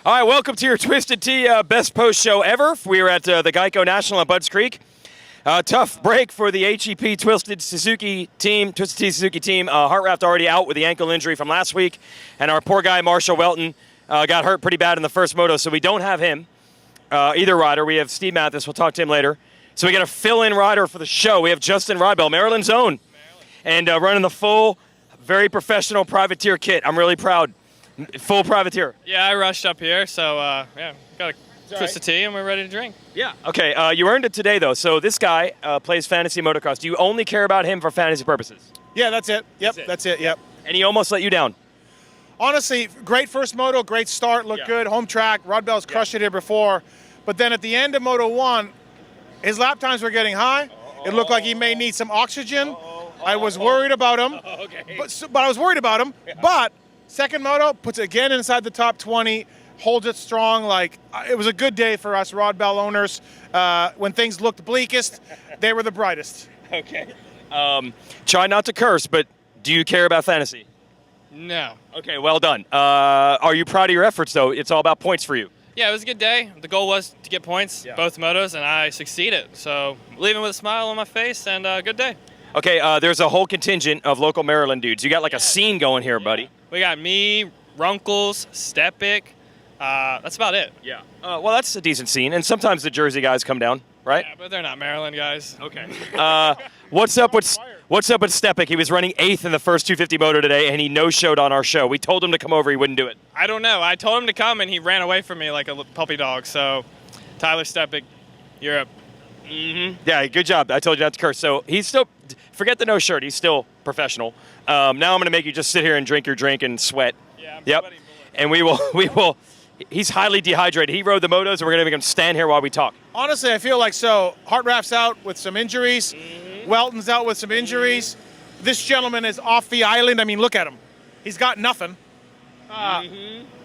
All right, welcome to your Twisted Tea best post show ever. We are at the Geico National at Budds Creek. Tough break for the HEP Twisted Tea Suzuki team. Hartraft already out with the ankle injury from last week, and our poor guy Marshall Welton got hurt pretty bad in the first moto, so we don't have him, either rider. We have Steve Mathis. We'll talk to him later. So we got a fill-in rider for the show. We have Justin Rydell, Maryland's own, and running the full, very professional privateer kit. I'm really proud. Full privateer. Yeah, I rushed up here, so yeah, got a Twisted Tea and we're ready to drink. Yeah. Okay, you earned it today, though. So this guy plays fantasy motocross. Do you only care about him for fantasy purposes? Yeah, that's it. Yep, that's it. Yep. And he almost let you down. Honestly, great first moto, great start, looked good, home track. Rydell's crushed it here before. But then at the end of Moto 1, his lap times were getting high. It looked like he may need some oxygen. I was worried about him. But I was worried about him. Yeah. But second moto, puts it again inside the top 20, holds it strong. Like, it was a good day for us Rydell owners. When things looked bleakest, they were the brightest. Okay. Try not to curse, but do you care about fantasy? No. Okay, well done. Are you proud of your efforts, though? It's all about points for you. Yeah, it was a good day. The goal was to get points, both motos, and I succeeded. So leaving with a smile on my face and a good day. Okay, there's a whole contingent of local Maryland dudes. You got like a scene going here, buddy. We got me, Runkles, Stepic. That's about it. Yeah. Well, that's a decent scene. And sometimes the Jersey guys come down, right? Yeah, but they're not Maryland guys. Okay. What's up with Stepic? He was running 8th in the first 250 moto today, and he no-showed on our show. We told him to come over. He wouldn't do it. I don't know. I told him to come, and he ran away from me like a puppy dog. So, Tyler Stepic, you're up. Mm-hmm. Yeah, good job. I told you not to curse. So he's still, forget the no shirt. He's still professional. Now I'm going to make you just sit here and drink your drink and sweat. Yeah, I'm yep. sweating bullets. And we will. He's highly dehydrated. He rode the motos, and we're going to make him stand here while we talk. Honestly, I feel like Hartraft's out with some injuries. Mm-hmm. Welton's out with some injuries. Mm-hmm. This gentleman is off the island. I mean, look at him. He's got nothing.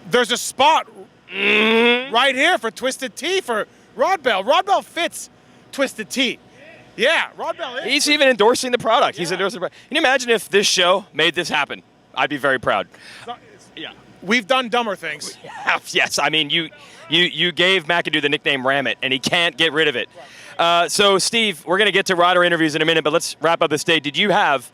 There's a spot right here for Twisted Tea for Rydell. Rydell fits Twisted Tea. Yeah, Rydell is. He's even endorsing the product. He's endorsing the product. Can you imagine if this show made this happen? I'd be very proud. Yeah. We've done dumber things. Yes, I mean, you gave McAdoo the nickname Ram It, and he can't get rid of it. So, Steve, we're going to get to rider interviews in a minute, but let's wrap up this day. Did you have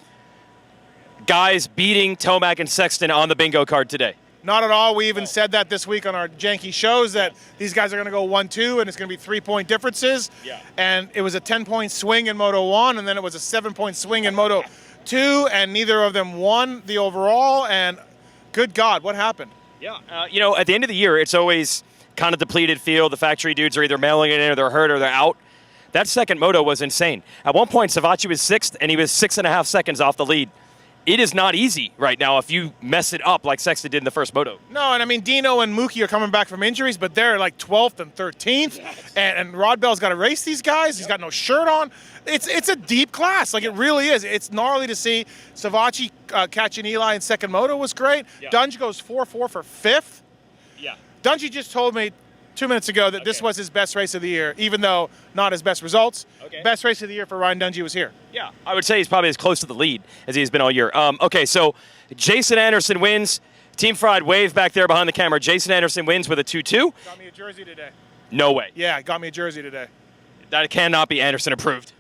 guys beating Tomac and Sexton on the bingo card today? Not at all. We even said that this week on our janky shows that these guys are going to go 1-2 and it's going to be 3-point differences. Yeah. And it was a 10-point swing in Moto 1 and then it was a 7-point swing in Moto 2 and neither of them won the overall. And good God, what happened? Yeah. At the end of the year, it's always kind of depleted field. The factory dudes are either mailing it in or they're hurt or they're out. That second moto was insane. At one point, Savatgy was 6th and he was 6.5 seconds off the lead. It is not easy right now if you mess it up like Sexton did in the first moto. No, and I mean, Dino and Mookie are coming back from injuries, but they're like 12th and 13th. Yes. And Rydell's got to race these guys. He's got no shirt on. It's a deep class. Like, it really is. It's gnarly to see. Savatgy catching Eli in second moto was great. Yeah. Dunge goes 4-4 for 5th. Yeah. Dungy just told me 2 minutes ago that this was his best race of the year, even though not his best results. Okay. Best race of the year for Ryan Dungey was here. Yeah, I would say he's probably as close to the lead as he's been all year. Okay, so Jason Anderson wins. Team Fried wave back there behind the camera. Jason Anderson wins with a 2-2. Got me a jersey today. No way. Yeah, got me a jersey today. That cannot be Anderson approved.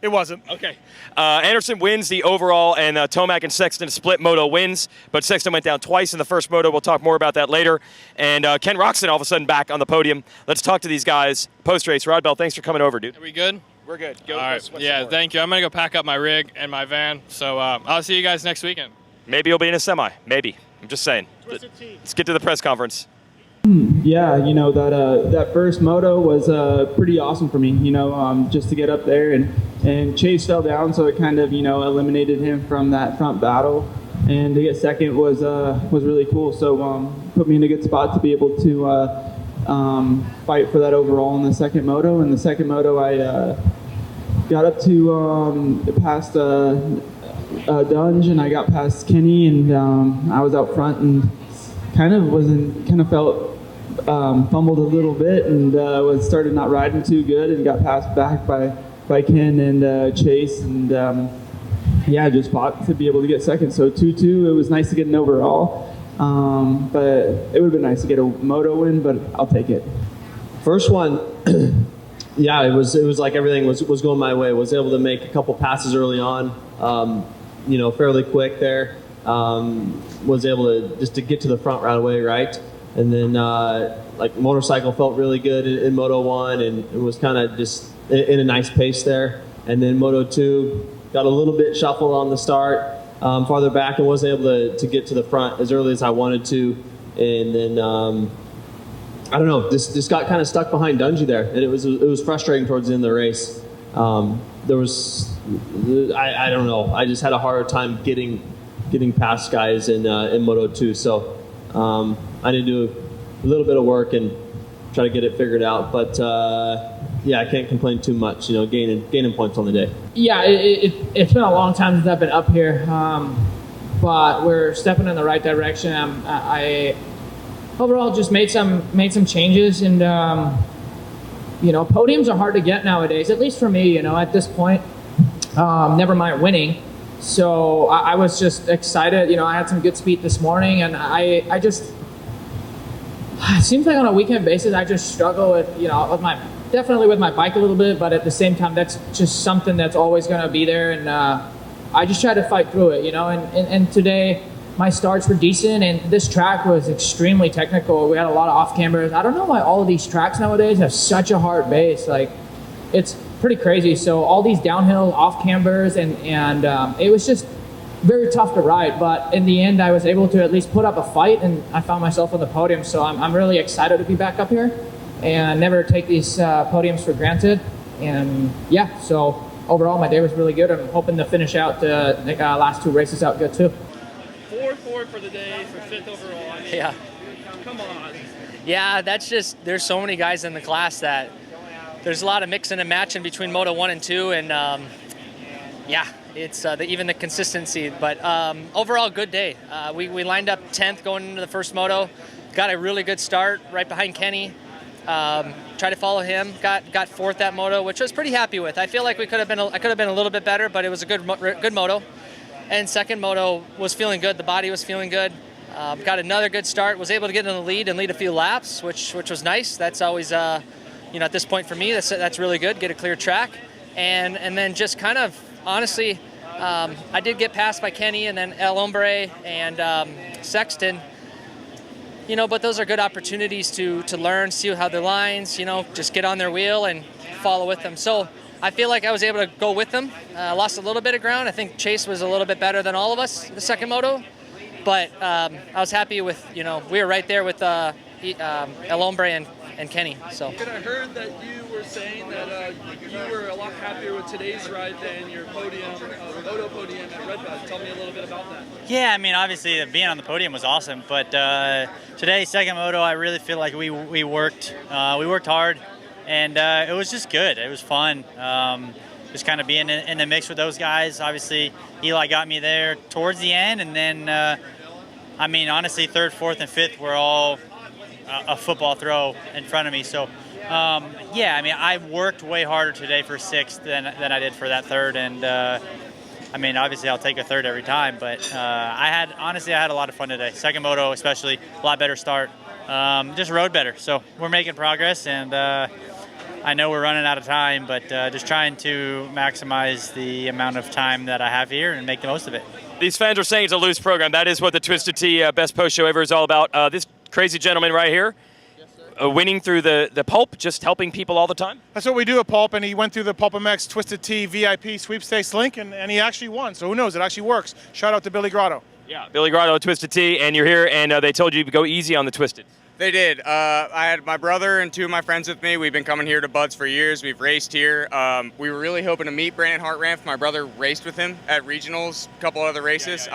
It wasn't. Okay. Anderson wins the overall, and Tomac and Sexton split moto wins, but Sexton went down twice in the first moto. We'll talk more about that later. And Ken Roxon all of a sudden back on the podium. Let's talk to these guys post-race. Rydell, thanks for coming over, dude. Are we good? We're good. All right. Yeah, thank you. I'm going to go pack up my rig and my van, so I'll see you guys next weekend. Maybe you'll be in a semi. Maybe. I'm just saying. Let's get to the press conference. Yeah, that first moto was pretty awesome for me, just to get up there and Chase fell down, so it kind of, eliminated him from that front battle. And to get second was really cool. So put me in a good spot to be able to fight for that overall in the second moto. In the second moto, I got up to past Dunge, and I got past Kenny, and I was out front and kind of felt fumbled a little bit and started not riding too good and got passed back by Ken and Chase, and just fought to be able to get second. So 2-2, it was nice to get an overall. But it would have been nice to get a moto win, but I'll take it. First one, yeah, it was like everything was going my way. Was able to make a couple passes early on, fairly quick there. Was able to get to the front right away, right? And then motorcycle felt really good in Moto 1 and it was kind of just in a nice pace there. And then Moto 2 got a little bit shuffled on the start, farther back, and wasn't able to get to the front as early as I wanted to. And then I don't know, just got kind of stuck behind Dungey there, and it was frustrating towards the end of the race. There was I don't know, I just had a harder time getting past guys in Moto 2. So I need to do a little bit of work and try to get it figured out. But yeah, I can't complain too much. Gaining points on the day. Yeah, it's been a long time since I've been up here, but we're stepping in the right direction. I overall just made some changes, and podiums are hard to get nowadays. At least for me, at this point. Never mind winning. So I was just excited. I had some good speed this morning, and I just, it seems like on a weekend basis I just struggle with definitely with my bike a little bit, but at the same time that's just something that's always going to be there, and I just try to fight through it. And today my starts were decent, and this track was extremely technical. We had a lot of off cambers. I don't know why all of these tracks nowadays have such a hard base. Like, it's pretty crazy. So all these downhill off cambers, and it was just very tough to ride. But in the end, I was able to at least put up a fight, and I found myself on the podium. So I'm really excited to be back up here, and never take these podiums for granted. And yeah, so overall my day was really good. I'm hoping to finish out the last 2 races out good too. 4-4 for the day for 5th overall. I mean, Yeah. Come on. Yeah, that's just, there's so many guys in the class that there's a lot of mixing and matching between Moto 1 and 2, and yeah, it's even the consistency. But overall, good day. We lined up 10th going into the first Moto, got a really good start right behind Kenny. Tried to follow him, got 4th that Moto, which I was pretty happy with. I feel like I could have been a little bit better, but it was a good Moto. And second Moto was feeling good. The body was feeling good. Got another good start. Was able to get in the lead and lead a few laps, which was nice. That's always at this point for me, that's really good. Get a clear track, and then just kind of honestly, I did get passed by Kenny and then El Hombre and Sexton. But those are good opportunities to learn, see how their lines, just get on their wheel and follow with them. So I feel like I was able to go with them. Lost a little bit of ground. I think Chase was a little bit better than all of us the second Moto. But I was happy with, we were right there with El Hombre and Kenny. So. And I heard that you were saying that you were a lot happier with today's ride than your podium, Moto podium at Red Bud. Tell me a little bit about that. Yeah, I mean, obviously being on the podium was awesome, but today, second Moto, I really feel like we worked hard, and it was just good. It was fun. Just kind of being in the mix with those guys. Obviously, Eli got me there towards the end, and then, I mean, honestly, 3rd, 4th, and 5th were all a football throw in front of me. So, yeah, I mean, I worked way harder today for 6th than I did for that 3rd, and I mean, obviously, I'll take a 3rd every time, but I had a lot of fun today. Second Moto, especially, a lot better start. Just rode better. So we're making progress, and I know we're running out of time, but just trying to maximize the amount of time that I have here and make the most of it. These fans are saying it's a loose program. That is what the Twisted Tea Best Post Show Ever is all about. This crazy gentleman right here, winning through the Pulp, just helping people all the time. That's what we do at Pulp, and he went through the Pulp MX Twisted Tea VIP sweepstakes link, and he actually won. So who knows? It actually works. Shout out to Billy Grotto. Yeah, Billy Grotto, Twisted Tea, and you're here, and they told you to go easy on the Twisted. They did. I had my brother and 2 of my friends with me. We've been coming here to Bud's for years. We've raced here. We were really hoping to meet Brandon Hartranft. My brother raced with him at regionals, a couple other races.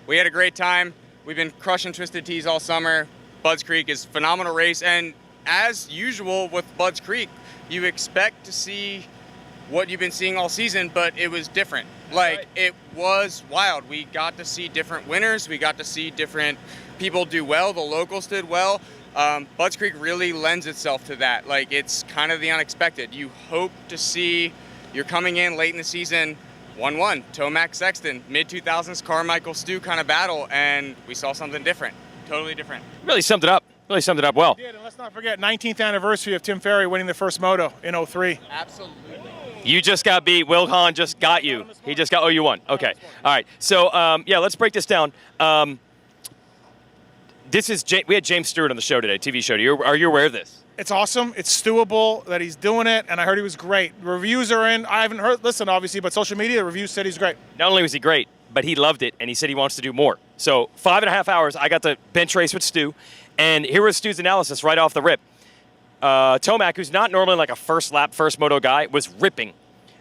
We had a great time. We've been crushing Twisted Teas all summer. Bud's Creek is a phenomenal race, and as usual with Bud's Creek, you expect to see what you've been seeing all season, but it was different. It was wild. We got to see different winners. We got to see different people do well. The locals did well. Bud's Creek really lends itself to that. It's kind of the unexpected. You hope to see, you're coming in late in the season, 1-1, Tomac Sexton, mid-2000s Carmichael Stu kind of battle, and we saw something different. Totally different. Really summed it up. Really summed it up well. Yeah, and let's not forget 19th anniversary of Tim Ferry winning the first moto in 03. Absolutely. You just got beat. Will Hahn just got you. He just got. Oh, you won. Okay. All right. So yeah, let's break this down. This is we had James Stewart on the show today, TV show. Are you aware of this? It's awesome. It's doable that he's doing it, and I heard he was great. Reviews are in. I haven't listened, obviously, but social media reviews said he's great. Not only was he great, but he loved it, and he said he wants to do more. So 5.5 hours, I got to bench race with Stu, and here was Stu's analysis right off the rip. Tomac, who's not normally like a first lap, first moto guy, was ripping,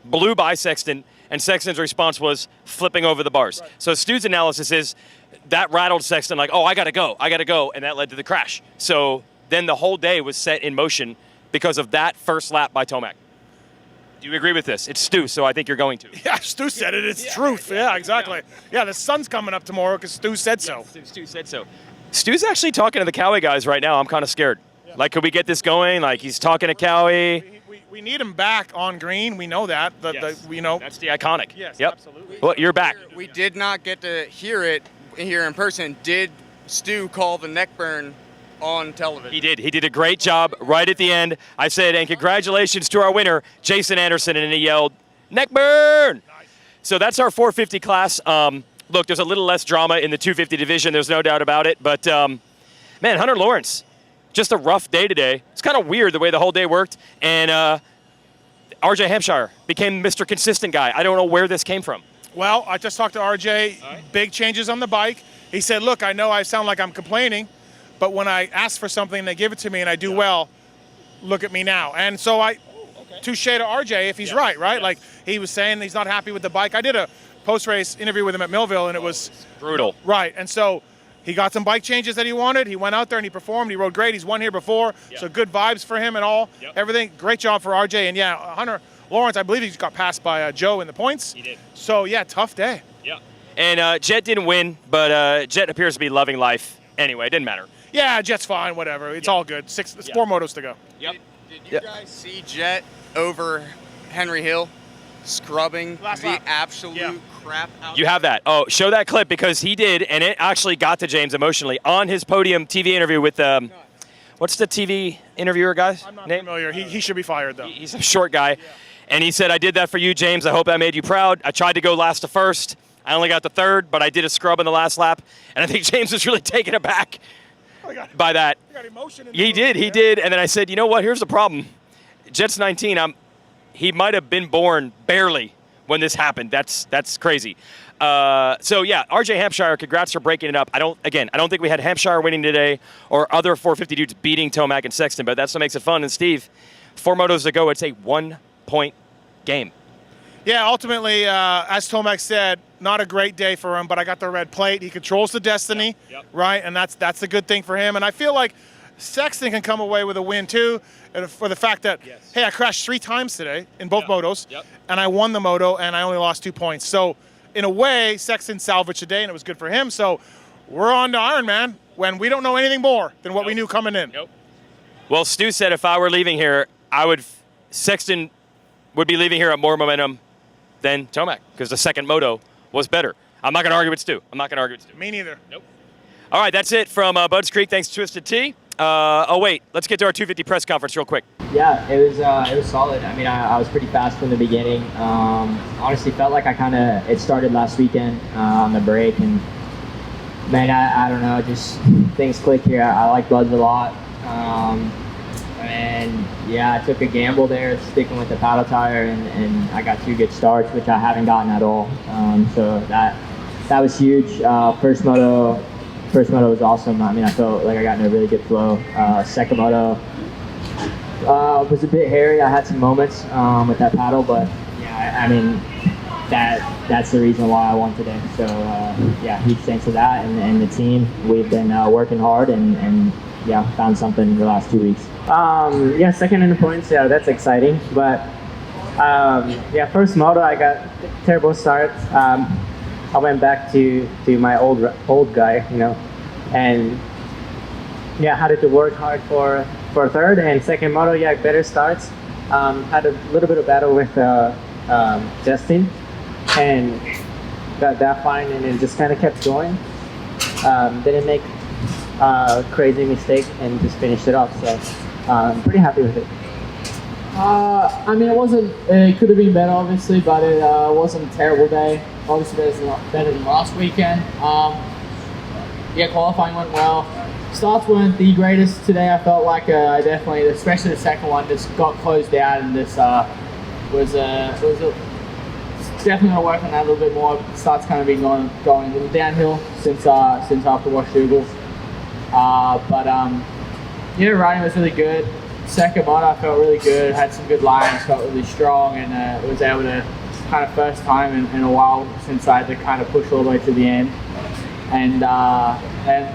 blew by Sexton, and Sexton's response was flipping over the bars. Right. So Stu's analysis is that rattled Sexton like, oh, I gotta go, and that led to the crash. So then the whole day was set in motion because of that first lap by Tomac. Do you agree with this? It's Stu, so I think you're going to. Yeah, Stu said it. It's truth. Yeah, exactly. Yeah, the sun's coming up tomorrow because Stu said so. Yeah, Stu said so. Stu's actually talking to the Cowie guys right now. I'm kind of scared. Yeah. Like, could we get this going? Like, he's talking to Cowie. We need him back on green. We know that. Yes. That's the iconic. Yes, yep. Absolutely. Well, you're back. We did not get to hear it here in person. Did Stu call the neck burn on television? He did. He did a great job right at the end. I said, and congratulations to our winner, Jason Anderson, and he yelled, neck burn! Nice. So that's our 450 class. Look, there's a little less drama in the 250 division. There's no doubt about it. But, man, Hunter Lawrence, just a rough day today. It's kind of weird the way the whole day worked. And RJ Hampshire became Mr. Consistent guy. I don't know where this came from. Well, I just talked to RJ. Right. Big changes on the bike. He said, look, I know I sound like I'm complaining, but when I ask for something, they give it to me and I do well. Look at me now. And so touche to RJ if he's right? Yes. Like he was saying he's not happy with the bike. I did a post-race interview with him at Millville, and it was brutal. Right. And so he got some bike changes that he wanted. He went out there and he performed. He rode great. He's won here before. Yep. So good vibes for him and all. Yep. Everything. Great job for RJ. And yeah, Hunter Lawrence, I believe he got passed by Joe in the points. He did. So yeah, tough day. Yeah. And Jet didn't win, but Jet appears to be loving life anyway. It didn't matter. Yeah, Jet's fine, whatever. It's all good. 4 motos to go. Yep. Did you guys see Jet over Henry Hill scrubbing the absolute crap out? You have that. Oh, show that clip because he did, and it actually got to James emotionally on his podium TV interview with what's the TV interviewer guy's I'm not name? familiar. He should be fired, though. He's a short guy. Yeah. And he said, I did that for you, James. I hope I made you proud. I tried to go last to first. I only got to third, but I did a scrub in the last lap. And I think James was really taken aback by that. Got emotion in he did. And then I said, you know what? Here's the problem. Jet's 19. He might have been born barely when this happened. That's crazy. So, yeah, RJ Hampshire, congrats for breaking it up. I don't think we had Hampshire winning today or other 450 dudes beating Tomac and Sexton, but that's what makes it fun. And, Steve, 4 motos to go. It's a 1-point game. Yeah, ultimately, as Tomac said, not a great day for him, but I got the red plate. He controls the destiny, right? And that's a good thing for him. And I feel like Sexton can come away with a win, too, for the fact that, hey, I crashed 3 times today in both motos, and I won the moto, and I only lost 2 points. So, in a way, Sexton salvaged the day, and it was good for him. So, we're on to Ironman when we don't know anything more than what we knew coming in. Well, Stu said if I were leaving here, Sexton would be leaving here at more momentum than Tomac because the second moto was better. I'm not going to argue with Stu. Me neither. Nope. All right, that's it from Budds Creek. Thanks to Twisted Tea. Wait, let's get to our 250 press conference real quick. Yeah, it was solid. I mean, I was pretty fast from the beginning. Honestly, felt like it started last weekend on the break, and man, I don't know, just things click here. I like Budds a lot. And yeah, I took a gamble there, sticking with the paddle tire, and I got 2 good starts, which I haven't gotten at all. So that was huge. First moto was awesome. I mean, I felt like I got in a really good flow. Second moto was a bit hairy. I had some moments with that paddle, but yeah, I mean, that's the reason why I won today. So yeah, huge thanks to that and the team. We've been working hard and found something in the last 2 weeks. Second in the points. Yeah, that's exciting. But first moto, I got terrible start. I went back to my old guy, and had to work hard for third. And second moto, better starts. Had a little bit of battle with Justin, and got that fine, and it just kind of kept going. Didn't make crazy mistake and just finished it off. So I'm pretty happy with it. I mean, it could have been better, obviously, but it wasn't a terrible day. Obviously, it was a lot better than last weekend. Yeah, qualifying went well. Starts weren't the greatest today. I felt like I definitely, especially the second one, just got closed out, and this was definitely going to work on that a little bit more. Starts kind of been going a little downhill since after Washougal. Yeah, riding was really good. Second moto, I felt really good. Had some good lines, felt really strong, and was able to kind of first time in a while since I had to kind of push all the way to the end. And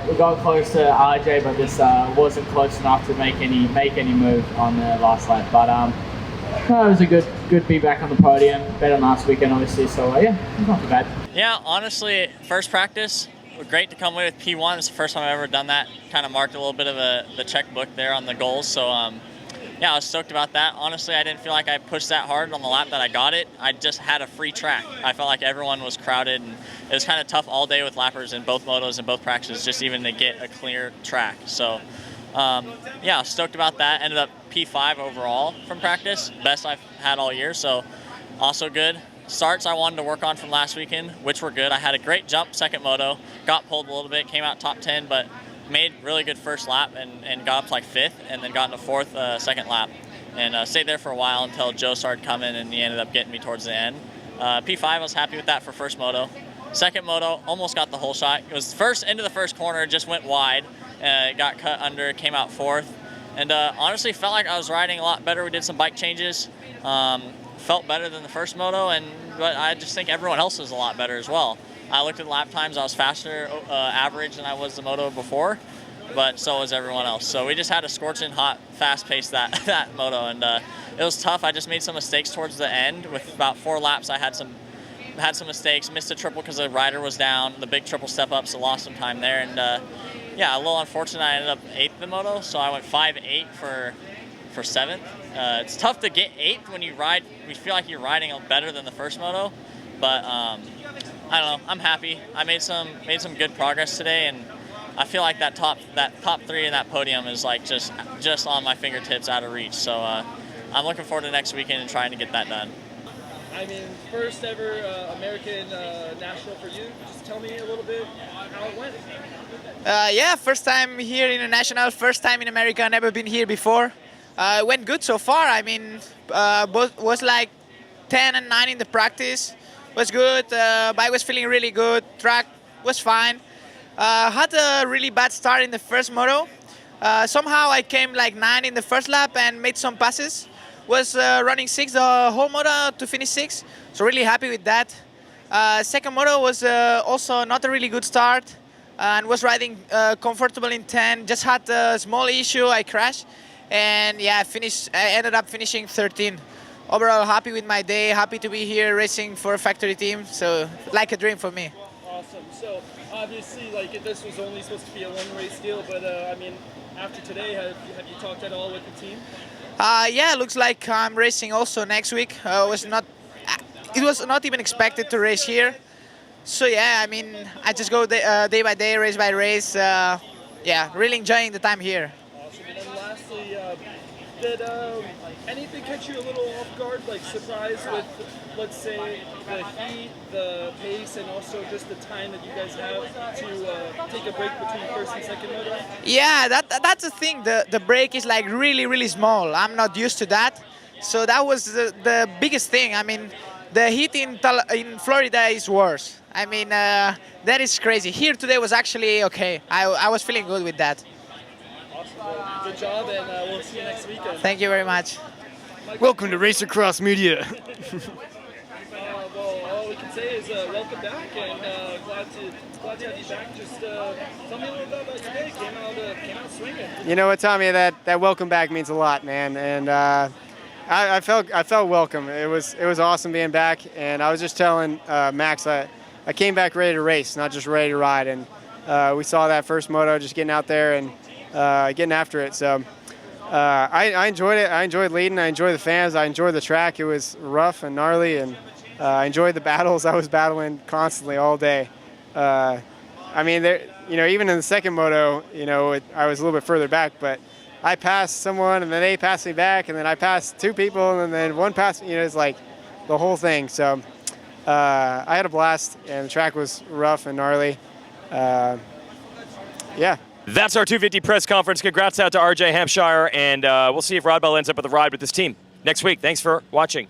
we got close to RJ, but this wasn't close enough to make any move on the last lap. But no, it was a good feedback on the podium. Better than last weekend, obviously. So yeah, it's not too bad. Yeah, honestly, first practice, great to come away with P1. It's the first time I've ever done that. Kind of marked a little bit of the checkbook there on the goals. So yeah, I was stoked about that. Honestly, I didn't feel like I pushed that hard on the lap that I got it. I just had a free track. I felt like everyone was crowded, and it was kind of tough all day with lappers in both motos and both practices, just even to get a clear track. So yeah, I was stoked about that. Ended up P5 overall from practice, best I've had all year. So also good. Starts I wanted to work on from last weekend, which were good. I had a great jump second moto, got pulled a little bit, came out top 10, but made really good first lap and got up to like 5th, and then got into 4th second lap, and stayed there for a while until Joe started coming, and he ended up getting me towards the end. P5, I was happy with that for first moto. Second moto, almost got the whole shot. It was into the first corner, just went wide, got cut under, came out 4th, and honestly felt like I was riding a lot better. We did some bike changes. Felt better than the first moto, but I just think everyone else was a lot better as well. I looked at lap times, I was faster average than I was the moto before, but so was everyone else. So we just had a scorching hot, fast pace that moto, and it was tough. I just made some mistakes towards the end. With about 4 laps, I had some mistakes, missed a triple because the rider was down, the big triple step up, so lost some time there, and yeah, a little unfortunate. I ended up 8th the moto, so I went 5-8 for 7th. It's tough to get 8th when you ride. We feel like you're riding better than the first moto, but I don't know. I'm happy. I made some good progress today, and I feel like that top 3 in that podium is like just on my fingertips, out of reach. So I'm looking forward to next weekend and trying to get that done. I mean, first ever American national for you. Just tell me a little bit how it went. Yeah, first time here in a national, first time in America. Never been here before. It went good so far. I mean, both was like 10 and 9 in the practice. Was good. Bike was feeling really good. Track was fine. Had a really bad start in the first moto. Somehow I came like 9 in the first lap and made some passes. Was running 6 the whole moto to finish 6. So really happy with that. Second moto was also not a really good start and was riding comfortable in 10. Just had a small issue. I crashed. And yeah, I ended up finishing 13. Overall, happy with my day, happy to be here racing for a factory team. So, like a dream for me. Awesome. So, obviously, like this was only supposed to be a one-race deal, but I mean, after today, have you talked at all with the team? Yeah, looks like I'm racing also next week. It was not even expected to race here. So yeah, I mean, I just go day by day, race by race. Yeah, really enjoying the time here. Lastly, did anything catch you a little off guard, like surprised with, let's say, the heat, the pace, and also just the time that you guys have to take a break between first and second moto? Yeah, that's the thing. The break is like really small. I'm not used to that. So that was the biggest thing. I mean, the heat in Florida is worse. I mean, that is crazy. Here today was actually okay. I was feeling good with that. Well, good job, and we'll see you next weekend. Thank you very much. Welcome to Racer Cross Media. Well, all we can say is welcome back, and glad to have you back. Just tell me a little bit about today. Came out swinging. You know what, Tommy? That welcome back means a lot, man. And I felt welcome. It was awesome being back. And I was just telling Max I came back ready to race, not just ready to ride. And we saw that first moto, just getting out there and getting after it. So I enjoyed it. I enjoyed leading. I enjoyed the fans. I enjoyed the track. It was rough and gnarly, and I enjoyed the battles. I was battling constantly all day. I mean, even in the second moto, I was a little bit further back, but I passed someone, and then they passed me back, and then I passed two people, and then one passed me. It's like the whole thing. So I had a blast, and the track was rough and gnarly. Yeah. That's our 250 press conference. Congrats out to RJ Hampshire, and we'll see if Rod Bell ends up with a ride with this team next week. Thanks for watching.